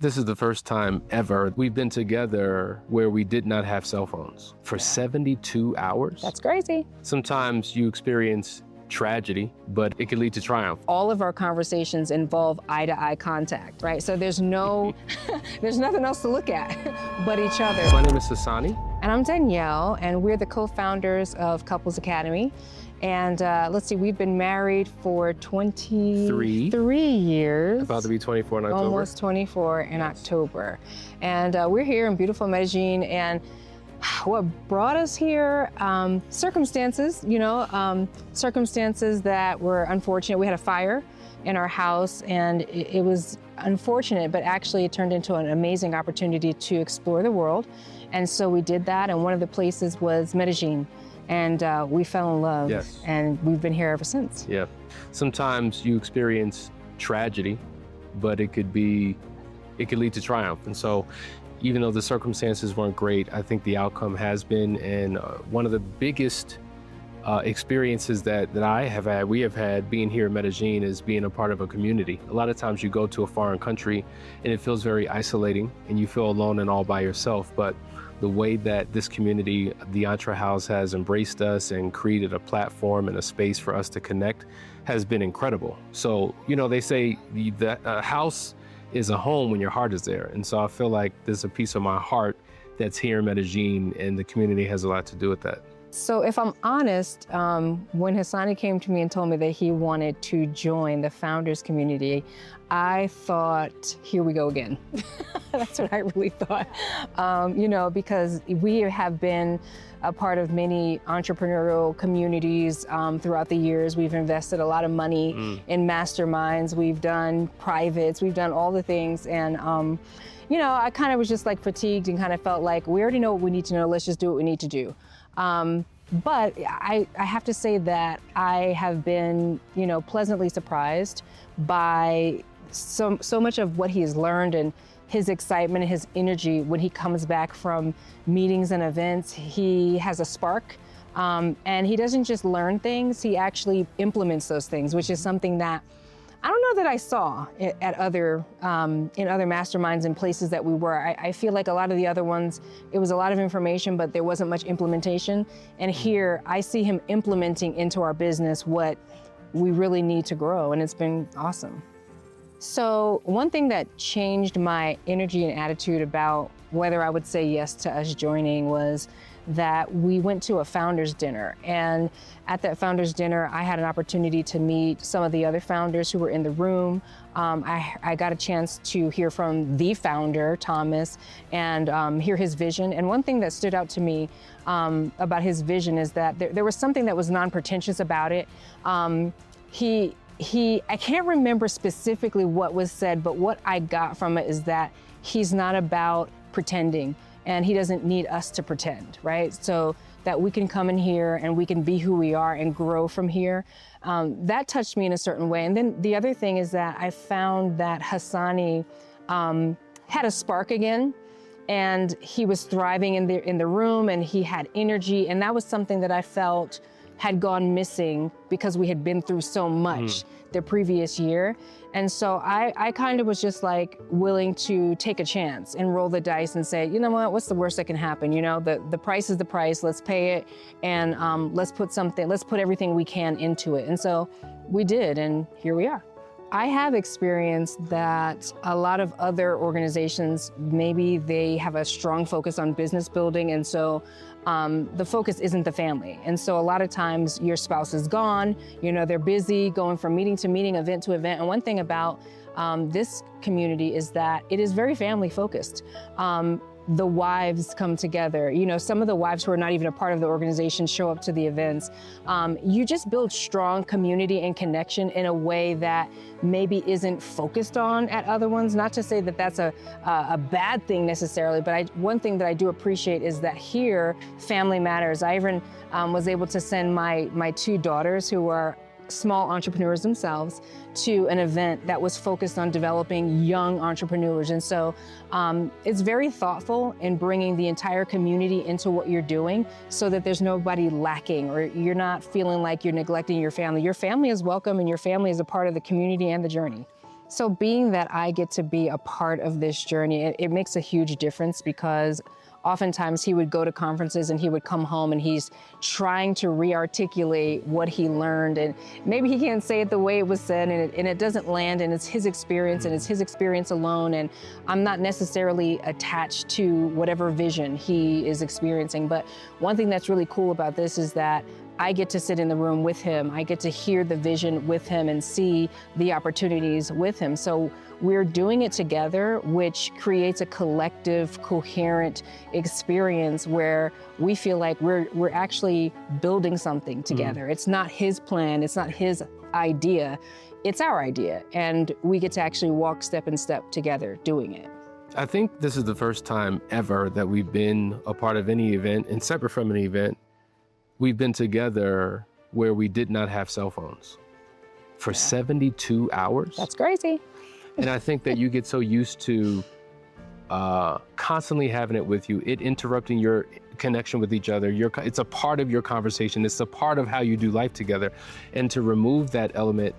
This is the first time ever we've been together where we did not have cell phones for 72 hours. That's crazy. Sometimes you experience tragedy, but it can lead to triumph. All of our conversations involve eye-to-eye contact, right? So there's no, there's nothing else to look at but each other. My name is Hassani. And I'm Danielle, and we're the co-founders of Couples Academy. And let's see, we've been married for 23 years. About to be 24 in October. Almost 24 in October. And we're here in beautiful Medellín. And what brought us here, circumstances, circumstances that were unfortunate. We had a fire in our house, and it was unfortunate, but actually it turned into an amazing opportunity to explore the world. And so we did that, and one of the places was Medellín. And we fell in love, yes. And we've been here ever since. Yeah. Sometimes you experience tragedy, but it could lead to triumph. And so even though the circumstances weren't great, I think the outcome has been. And one of the biggest experiences that we have had being here in Medellín is being a part of a community. A lot of times you go to a foreign country and it feels very isolating and you feel alone and all by yourself. But the way that this community, the EntreHouse, has embraced us and created a platform and a space for us to connect has been incredible. So, they say that a house is a home when your heart is there. And so I feel like there's a piece of my heart that's here in Medellín, and the community has a lot to do with that. So if I'm honest, when Hassani came to me and told me that he wanted to join the founders community, I thought, here we go again. That's what I really thought. Because we have been a part of many entrepreneurial communities throughout the years. We've invested a lot of money in masterminds. We've done privates. We've done all the things. And I kind of was just like fatigued and kind of felt like we already know what we need to know. Let's just do what we need to do. But I have to say that I have been, pleasantly surprised by so much of what he has learned and his excitement and his energy when he comes back from meetings and events. He has a spark, and he doesn't just learn things, he actually implements those things, which is something that I don't know that I saw at other in other masterminds and places that we were. I feel like a lot of the other ones, it was a lot of information, but there wasn't much implementation. And here, I see him implementing into our business what we really need to grow, and it's been awesome. So one thing that changed my energy and attitude about whether I would say yes to us joining was that we went to a founders dinner. And at that founders dinner, I had an opportunity to meet some of the other founders who were in the room. I got a chance to hear from the founder, Thomas, and hear his vision. And one thing that stood out to me about his vision is that there was something that was non-pretentious about it. I can't remember specifically what was said, but what I got from it is that he's not about pretending, and he doesn't need us to pretend, right? So that we can come in here and we can be who we are and grow from here. That touched me in a certain way. And then the other thing is that I found that Hassani had a spark again, and he was thriving in the room, and he had energy, and that was something that I felt had gone missing because we had been through so much the previous year. And so I kind of was just like willing to take a chance and roll the dice and say, you know what, what's the worst that can happen? The price is the price, let's pay it, and let's put everything we can into it. And so we did, and here we are. I have experienced that a lot of other organizations, maybe they have a strong focus on business building, and so the focus isn't the family. And so a lot of times your spouse is gone, they're busy going from meeting to meeting, event to event. And one thing about this community is that it is very family focused. The wives come together. Some of the wives who are not even a part of the organization show up to the events. You just build strong community and connection in a way that maybe isn't focused on at other ones. Not to say that that's a bad thing necessarily, but one thing that I do appreciate is that here, family matters. I even was able to send my two daughters, who are small entrepreneurs themselves, to an event that was focused on developing young entrepreneurs. And so it's very thoughtful in bringing the entire community into what you're doing so that there's nobody lacking, or you're not feeling like you're neglecting your family. Your family is welcome, and your family is a part of the community and the journey. So being that I get to be a part of this journey, it makes a huge difference, because oftentimes he would go to conferences and he would come home and he's trying to re-articulate what he learned, and maybe he can't say it the way it was said, and it doesn't land, and it's his experience and it's his experience alone, and I'm not necessarily attached to whatever vision he is experiencing. But one thing that's really cool about this is that I get to sit in the room with him. I get to hear the vision with him and see the opportunities with him. So we're doing it together, which creates a collective, coherent experience where we feel like we're actually building something together. It's not his plan, it's not his idea, it's our idea. And we get to actually walk step in step together doing it. I think this is the first time ever that we've been a part of any event, and separate from an event, we've been together where we did not have cell phones for 72 hours. That's crazy. And I think that you get so used to constantly having it with you, it interrupting your connection with each other. It's a part of your conversation. It's a part of how you do life together. And to remove that element,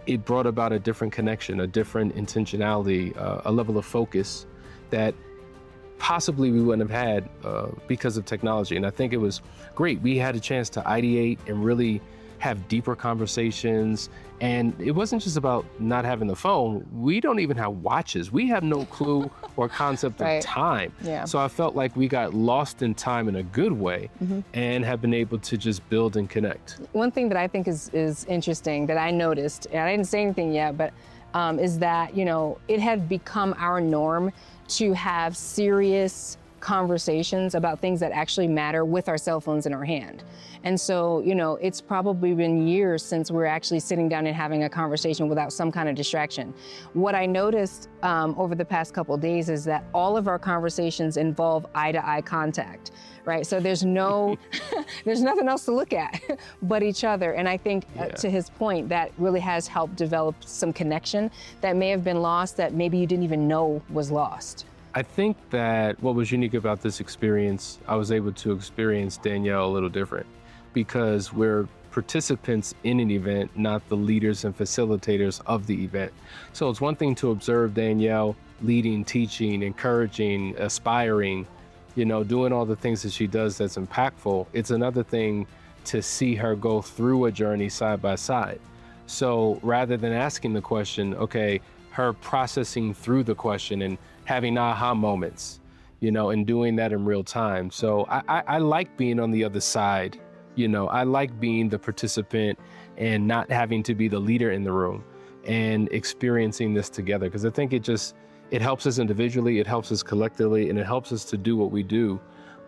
it brought about a different connection, a different intentionality, a level of focus that possibly we wouldn't have had because of technology. And I think it was great. We had a chance to ideate and really have deeper conversations. And it wasn't just about not having the phone. We don't even have watches. We have no clue or concept of time. Yeah. So I felt like we got lost in time in a good way and have been able to just build and connect. One thing that I think is interesting that I noticed, and I didn't say anything yet, but is that, it had become our norm to have serious conversations about things that actually matter with our cell phones in our hand. And so, it's probably been years since we're actually sitting down and having a conversation without some kind of distraction. What I noticed over the past couple of days is that all of our conversations involve eye-to-eye contact, right? So there's there's nothing else to look at but each other. And I think to his point, that really has helped develop some connection that may have been lost, that maybe you didn't even know was lost. I think that what was unique about this experience, I was able to experience Danielle a little different, because we're participants in an event, not the leaders and facilitators of the event. So it's one thing to observe Danielle leading, teaching, encouraging, aspiring, doing all the things that she does that's impactful. It's another thing to see her go through a journey side by side. So rather than asking the question, okay, her processing through the question and having aha moments, and doing that in real time. So I like being on the other side. I like being the participant and not having to be the leader in the room and experiencing this together. Because I think it helps us individually, it helps us collectively, and it helps us to do what we do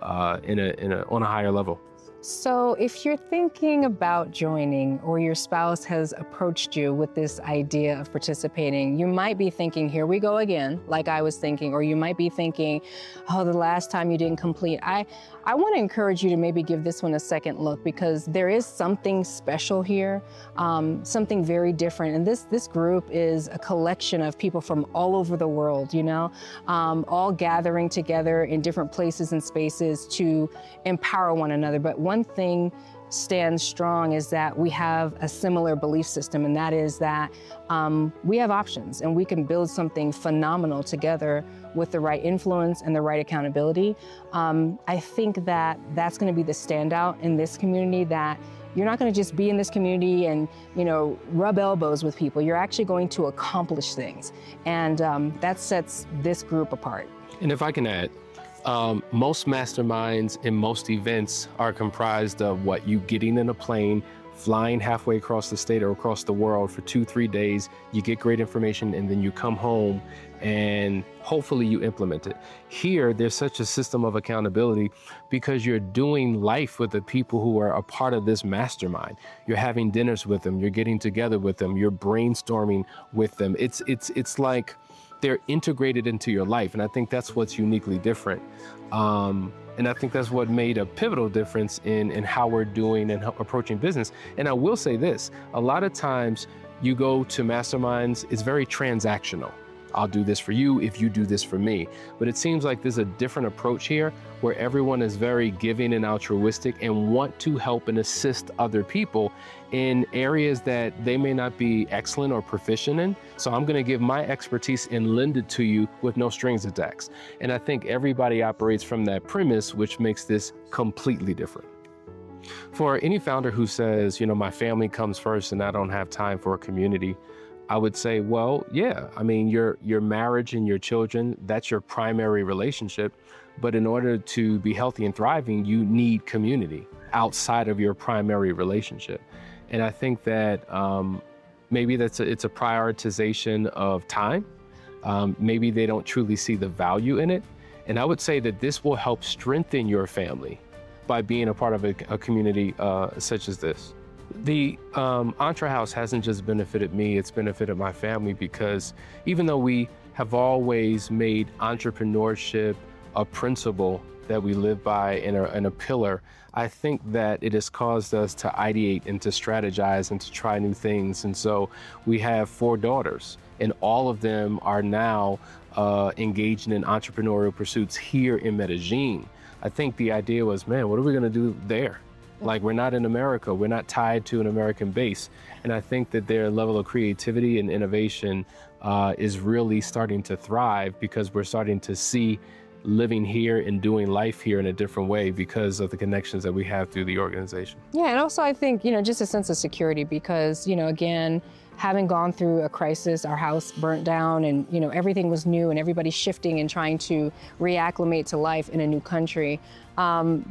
on a higher level. So if you're thinking about joining, or your spouse has approached you with this idea of participating, you might be thinking, here we go again, like I was thinking, or you might be thinking, oh, the last time you didn't complete. I want to encourage you to maybe give this one a second look, because there is something special here, something very different. And this group is a collection of people from all over the world, all gathering together in different places and spaces to empower one another. But one thing stands strong is that we have a similar belief system, and that is that we have options and we can build something phenomenal together with the right influence and the right accountability. I think that that's going to be the standout in this community, that you're not going to just be in this community and, rub elbows with people. You're actually going to accomplish things. And that sets this group apart. And if I can add, most masterminds and most events are comprised of you getting in a plane, flying halfway across the state or across the world for 2-3 days, you get great information, and then you come home and hopefully you implement it. Here, there's such a system of accountability because you're doing life with the people who are a part of this mastermind. You're having dinners with them, you're getting together with them, you're brainstorming with them. It's like they're integrated into your life. And I think that's what's uniquely different. And I think that's what made a pivotal difference in how we're doing and approaching business. And I will say this, a lot of times you go to masterminds, it's very transactional. I'll do this for you if you do this for me. But it seems like there's a different approach here where everyone is very giving and altruistic and want to help and assist other people in areas that they may not be excellent or proficient in. So I'm gonna give my expertise and lend it to you with no strings attached. And I think everybody operates from that premise, which makes this completely different. For any founder who says, my family comes first and I don't have time for a community, I would say, well, yeah, I mean, your marriage and your children, that's your primary relationship. But in order to be healthy and thriving, you need community outside of your primary relationship. And I think that maybe it's a prioritization of time. Maybe they don't truly see the value in it. And I would say that this will help strengthen your family by being a part of a community such as this. The EntreHouse hasn't just benefited me, it's benefited my family, because even though we have always made entrepreneurship a principle that we live by and a pillar, I think that it has caused us to ideate and to strategize and to try new things. And so we have 4 daughters, and all of them are now engaging in entrepreneurial pursuits here in Medellín. I think the idea was, man, what are we gonna do there? Like, we're not in America, we're not tied to an American base. And I think that their level of creativity and innovation is really starting to thrive, because we're starting to see living here and doing life here in a different way because of the connections that we have through the organization. Yeah, and also I think, just a sense of security, because, again, having gone through a crisis, our house burnt down and, everything was new and everybody's shifting and trying to reacclimate to life in a new country.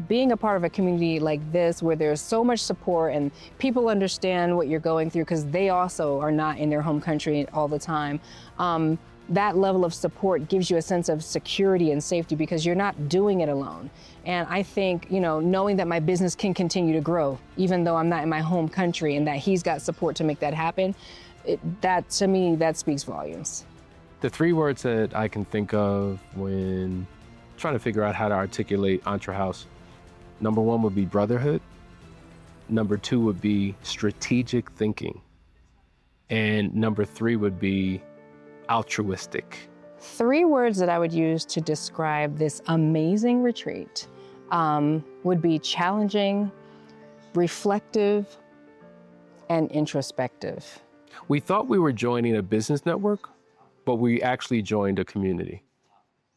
Being a part of a community like this, where there's so much support and people understand what you're going through, because they also are not in their home country all the time. That level of support gives you a sense of security and safety, because you're not doing it alone. And I think, knowing that my business can continue to grow, even though I'm not in my home country, and that he's got support to make that happen, that to me, that speaks volumes. The 3 words that I can think of when trying to figure out how to articulate EntreHouse, number 1 would be brotherhood. Number 2 would be strategic thinking. And number 3 would be altruistic. 3 words that I would use to describe this amazing retreat would be challenging, reflective, and introspective. We thought we were joining a business network, but we actually joined a community.